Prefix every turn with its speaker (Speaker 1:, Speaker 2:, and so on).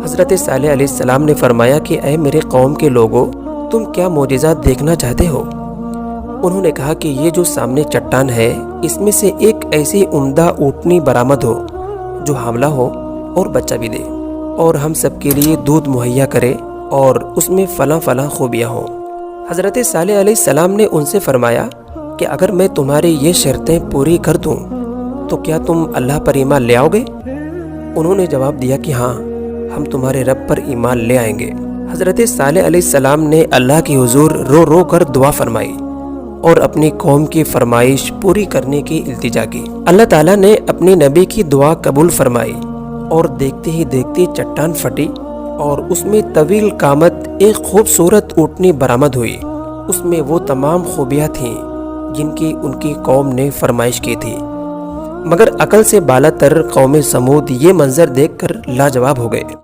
Speaker 1: حضرت صالح علیہ السلام نے فرمایا کہ اے میرے قوم کے لوگوں، تم کیا معجزات دیکھنا چاہتے ہو؟ انہوں نے کہا کہ یہ جو سامنے چٹان ہے، اس میں سے ایک ایسی عمدہ اونٹنی برآمد ہو جو حاملہ ہو اور بچہ بھی دے، اور ہم سب کے لیے دودھ مہیا کرے، اور اس میں فلاں فلاں خوبیاں ہوں۔ حضرت صالح علیہ السلام نے ان سے فرمایا کہ اگر میں تمہاری یہ شرطیں پوری کر دوں تو کیا تم اللہ پر ایمان لے آؤ گے؟ انہوں نے جواب دیا کہ ہاں، ہم تمہارے رب پر ایمان لے آئیں گے۔ حضرت صالح علیہ السلام نے اللہ کی حضور رو رو کر دعا فرمائی اور اپنی قوم کی فرمائش پوری کرنے کی التجا کی۔ اللہ تعالیٰ نے اپنی نبی کی دعا قبول فرمائی، اور دیکھتے ہی دیکھتے چٹان پھٹی اور اس میں طویل قامت ایک خوبصورت اونٹنی برآمد ہوئی۔ اس میں وہ تمام خوبیاں تھیں جن کی ان کی قوم نے فرمائش کی تھی، مگر عقل سے بالا تر قوم سمود یہ منظر دیکھ کر لاجواب ہو گئے۔